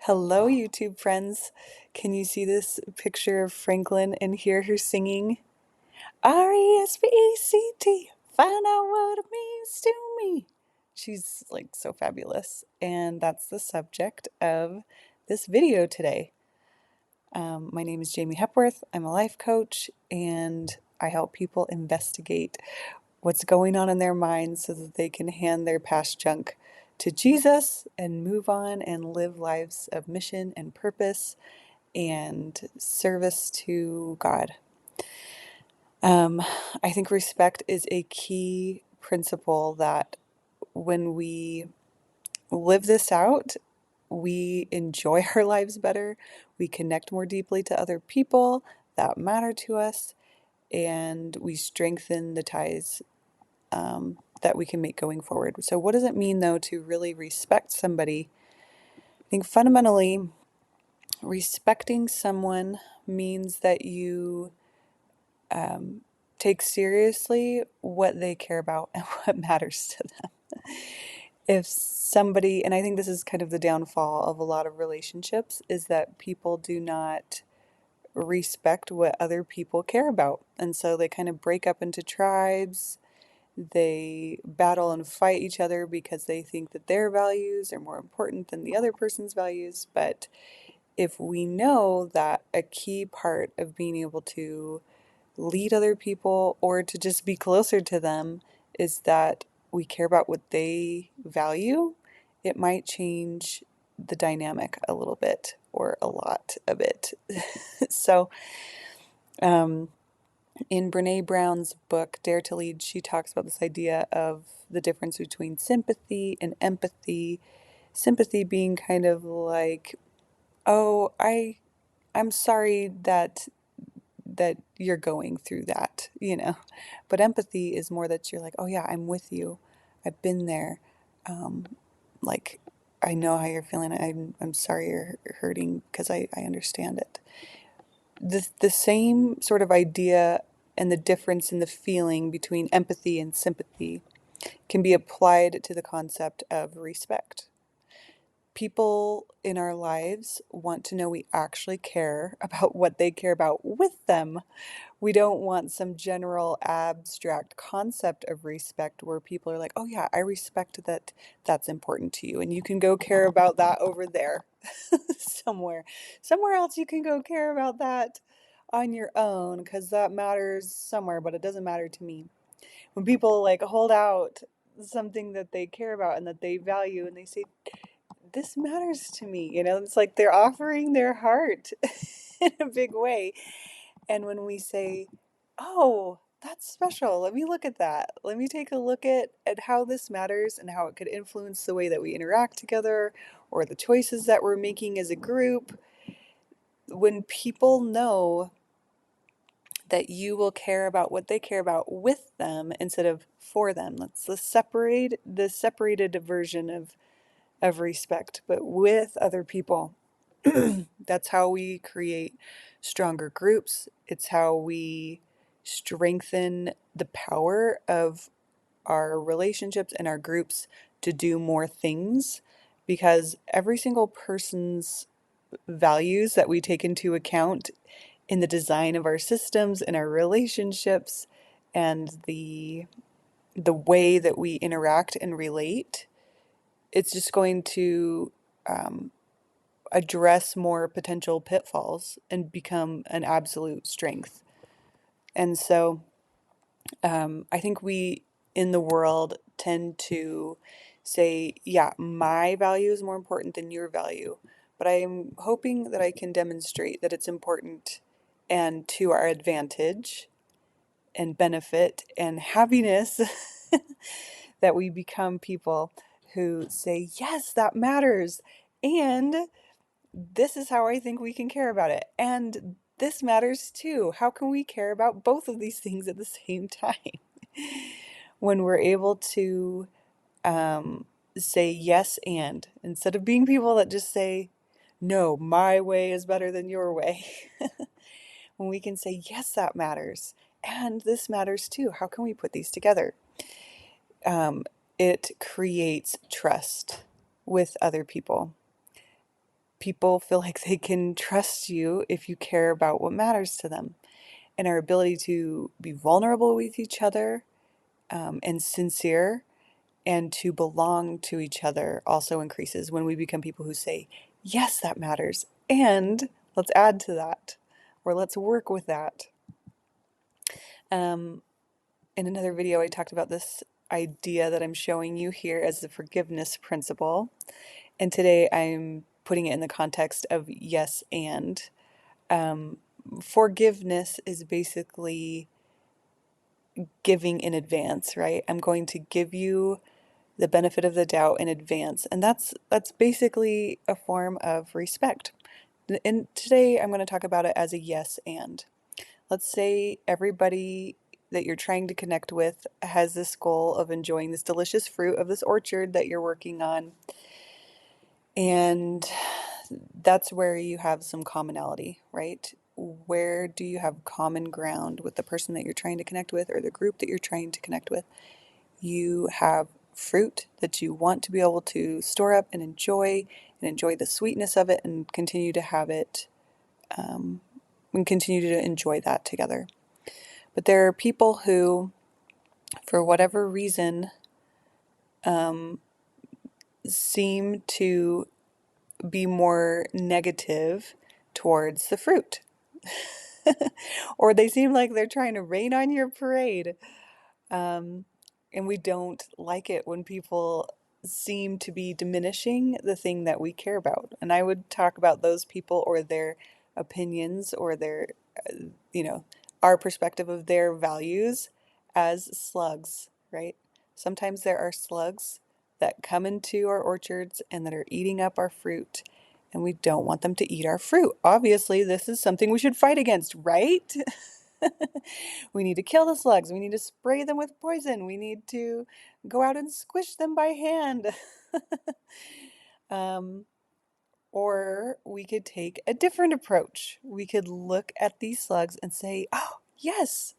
Hello, YouTube friends. Can you see this picture of Franklin and hear her singing? RESPECT, find out what it means to me. She's like so fabulous, and that's the subject of this video today. My name is Jamie Hepworth. I'm a life coach, and I help people investigate what's going on in their minds so that they can hand their past junk to Jesus and move on and live lives of mission and purpose and service to God. I think respect is a key principle that when we live this out, we enjoy our lives better, we connect more deeply to other people that matter to us, and we strengthen the ties that we can make going forward. So, what does it mean, though, to really respect somebody? I think fundamentally, respecting someone means that you take seriously what they care about and what matters to them. If somebody, and I think this is kind of the downfall of a lot of relationships, is that people do not respect what other people care about. And so they kind of break up into tribes. They battle and fight each other because they think that their values are more important than the other person's values. But if we know that a key part of being able to lead other people or to just be closer to them is that we care about what they value, it might change the dynamic a little bit or a lot of it. So, um, in Brene Brown's book, Dare to Lead, she talks about this idea of the difference between sympathy and empathy. Sympathy being kind of like, oh, I'm sorry that you're going through that. But empathy is more that you're like, oh yeah, I'm with you. I've been there. Um, like, I know how you're feeling. I'm sorry you're hurting because I understand it. The same sort of idea and the difference in the feeling between empathy and sympathy can be applied to the concept of respect. People in our lives want to know we actually care about what they care about with them. We don't want some general abstract concept of respect where people are like, oh, yeah, I respect that that's important to you. And you can go care about that over there somewhere. Somewhere else, you can go care about that on your own because that matters somewhere, but it doesn't matter to me. When people like hold out something that they care about and that they value and they say, this matters to me, it's like they're offering their heart in a big way. And when we say, oh, that's special, let me look at that. Let me take a look at how this matters and how it could influence the way that we interact together or the choices that we're making as a group. When people know that you will care about what they care about with them instead of for them, that's the separated version of respect, but with other people. That's how we create stronger groups. It's how we strengthen the power of our relationships and our groups to do more things because every single person's values that we take into account in the design of our systems and our relationships and the way that we interact and relate, it's just going to address more potential pitfalls and become an absolute strength. And so I think we in the world tend to say, yeah, my value is more important than your value. But I'm hoping that I can demonstrate that it's important and to our advantage and benefit and happiness that we become people who say, yes, that matters. And this is how I think we can care about it. And this matters too. How can we care about both of these things at the same time? When we're able to say yes and instead of being people that just say, no, my way is better than your way. When we can say, yes, that matters. And this matters too. How can we put these together? It creates trust with other people. people feel like they can trust you if you care about what matters to them. And our ability to be vulnerable with each other, and sincere, and to belong to each other also increases when we become people who say, yes, that matters. And let's add to that, or let's work with that. In another video, I talked about this idea that I'm showing you here as the forgiveness principle. And today I'm putting it in the context of yes and. Forgiveness is basically giving in advance, right? I'm going to give you the benefit of the doubt in advance. And that's basically a form of respect. And today I'm going to talk about it as a yes and. Let's say everybody that you're trying to connect with has this goal of enjoying this delicious fruit of this orchard that you're working on. And that's where you have some commonality, right? Where do you have common ground with the person that you're trying to connect with or the group that you're trying to connect with? You have fruit that you want to be able to store up and enjoy the sweetness of it and continue to have it, and continue to enjoy that together. But there are people who, for whatever reason, seem to be more negative towards the fruit. Or they seem like they're trying to rain on your parade. And we don't like it when people seem to be diminishing the thing that we care about. And I would talk about those people or their opinions or their, you know, our perspective of their values as slugs, right? Sometimes there are slugs that come into our orchards and that are eating up our fruit, and we don't want them to eat our fruit. Obviously, this is something we should fight against, right? We need to kill the slugs. We need to spray them with poison. We need to go out and squish them by hand. um, or we could take a different approach. We could look at these slugs and say, oh, yes,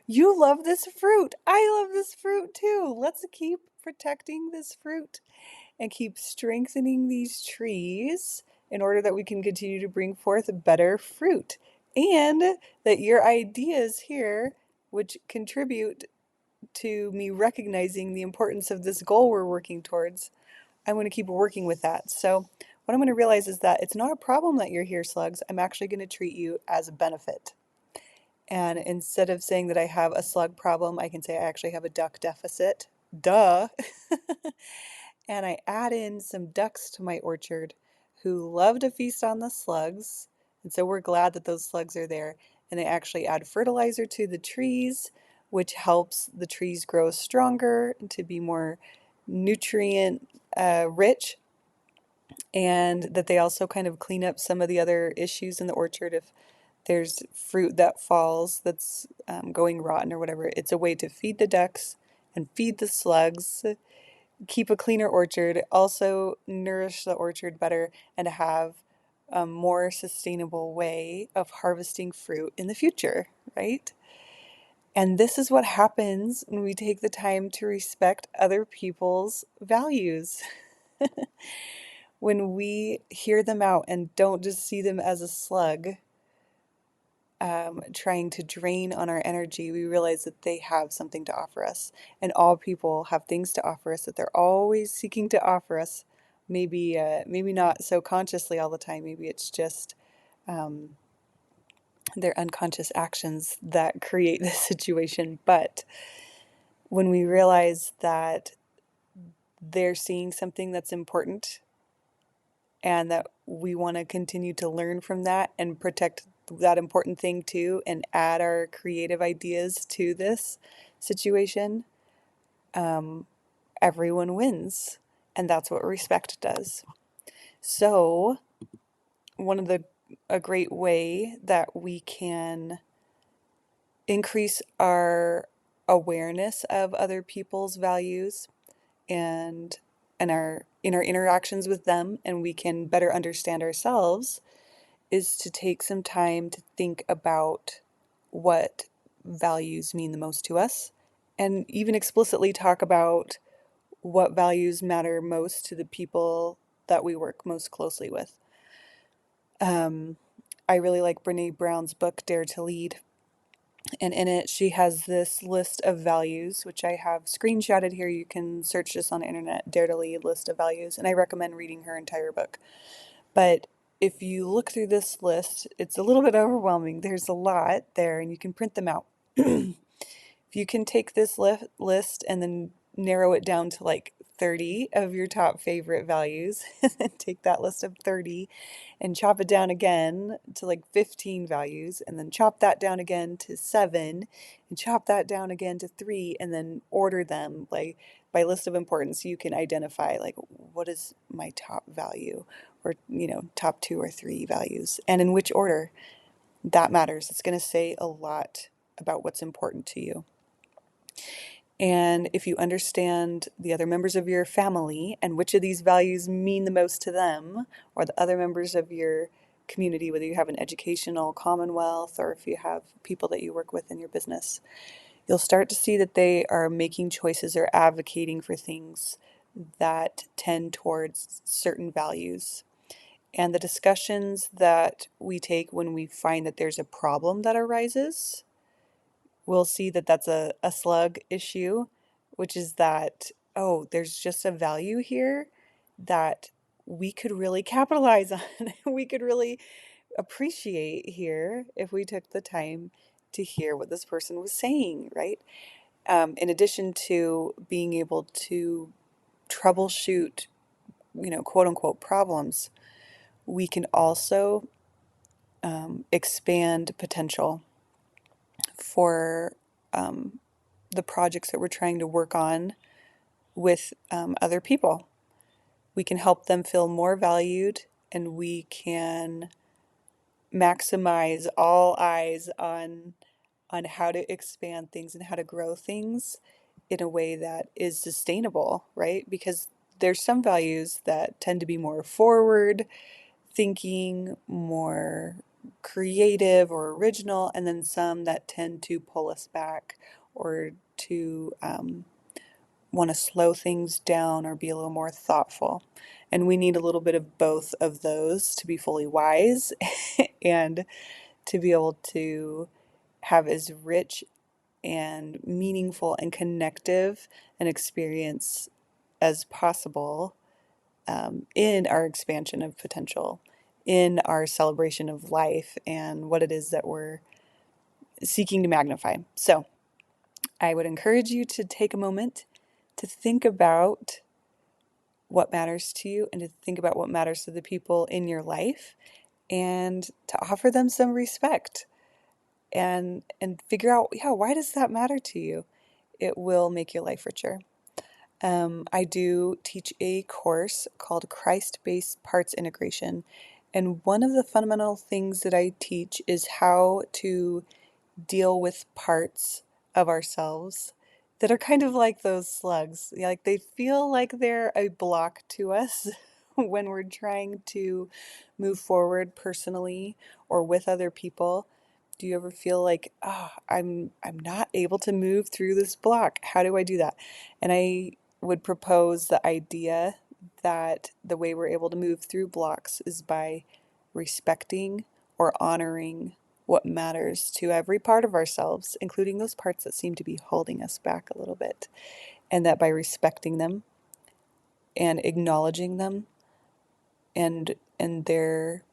you love this fruit. I love this fruit too. Let's keep protecting this fruit and keep strengthening these trees in order that we can continue to bring forth better fruit. And that your ideas here, which contribute to me recognizing the importance of this goal we're working towards, I'm going to keep working with that. So what I'm going to realize is that it's not a problem that you're here, slugs. I'm actually going to treat you as a benefit. And instead of saying that I have a slug problem, I can say I actually have a duck deficit. Duh. And I add in some ducks to my orchard who love to feast on the slugs. And so we're glad that those slugs are there. And they actually add fertilizer to the trees, which helps the trees grow stronger and to be more nutrient rich. And that they also kind of clean up some of the other issues in the orchard. If there's fruit that falls that's going rotten or whatever, it's a way to feed the ducks and feed the slugs, keep a cleaner orchard, also nourish the orchard better, and have a more sustainable way of harvesting fruit in the future, right? And this is what happens when we take the time to respect other people's values. When we hear them out and don't just see them as a slug, trying to drain on our energy, we realize that they have something to offer us. And all people have things to offer us that they're always seeking to offer us. Maybe not so consciously all the time. Maybe it's just their unconscious actions that create this situation. But when we realize that they're seeing something that's important and that we want to continue to learn from that and protect that important thing too and add our creative ideas to this situation, everyone wins. And that's what respect does. So a great way that we can increase our awareness of other people's values and in our interactions with them, and we can better understand ourselves, is to take some time to think about what values mean the most to us, and even explicitly talk about what values matter most to the people that we work most closely with. Um, I really like Brene Brown's book, Dare to Lead. And in it, she has this list of values, which I have screenshotted here. You can search this on the internet, Dare to Lead list of values. And I recommend reading her entire book. But if you look through this list, it's a little bit overwhelming. There's a lot there, and you can print them out. If you can take this list and then narrow it down to like 30 of your top favorite values, and then take that list of 30 and chop it down again to like 15 values, and then chop that down again to 7, and chop that down again to 3, and then order them like by list of importance. You can identify like what is my top value, or top 2 or 3 values, and in which order. That matters. It's going to say a lot about what's important to you. And if you understand the other members of your family and which of these values mean the most to them, or the other members of your community, whether you have an educational commonwealth or if you have people that you work with in your business, you'll start to see that they are making choices or advocating for things that tend towards certain values. And the discussions that we take when we find that there's a problem that arises, we'll see that that's a slug issue, which is that, oh, there's just a value here that we could really capitalize on. We could really appreciate here if we took the time to hear what this person was saying, right? In addition to being able to troubleshoot, quote unquote problems, we can also expand potential for the projects that we're trying to work on with other people. We can help them feel more valued, and we can maximize all eyes on how to expand things and how to grow things in a way that is sustainable, right? Because there's some values that tend to be more forward thinking, more creative or original, and then some that tend to pull us back or to want to slow things down or be a little more thoughtful. And we need a little bit of both of those to be fully wise and to be able to have as rich and meaningful and connective an experience as possible in our expansion of potential, in our celebration of life and what it is that we're seeking to magnify. So I would encourage you to take a moment to think about what matters to you and to think about what matters to the people in your life, and to offer them some respect and figure out, yeah, why does that matter to you? It will make your life richer. I do teach a course called Christ-Based Parts Integration, and one of the fundamental things that I teach is how to deal with parts of ourselves that are kind of like those slugs. Like they feel like they're a block to us when we're trying to move forward personally or with other people. Do you ever feel like, oh, I'm not able to move through this block? How do I do that? And I would propose the idea that the way we're able to move through blocks is by respecting or honoring what matters to every part of ourselves, including those parts that seem to be holding us back a little bit. And that by respecting them and acknowledging them and their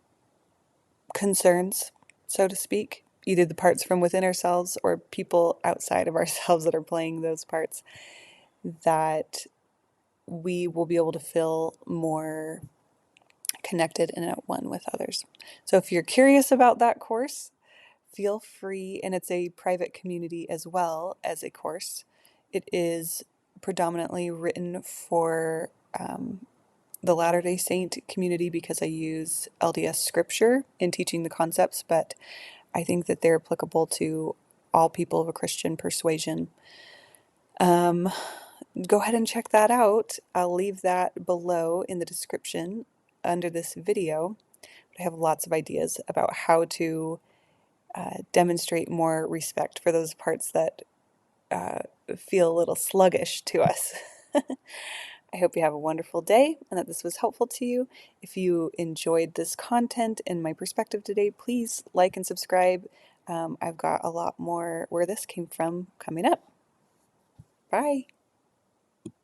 concerns, so to speak, either the parts from within ourselves or people outside of ourselves that are playing those parts, that we will be able to feel more connected and at one with others. So if you're curious about that course, feel free, and it's a private community as well as a course. It is predominantly written for the Latter-day Saint community because I use LDS scripture in teaching the concepts, but I think that they're applicable to all people of a Christian persuasion. Go ahead and check that out. I'll leave that below in the description under this video. I have lots of ideas about how to demonstrate more respect for those parts that feel a little sluggish to us. I hope you have a wonderful day and that this was helpful to you. If you enjoyed this content and my perspective today, please like and subscribe. I've got a lot more where this came from coming up. Bye.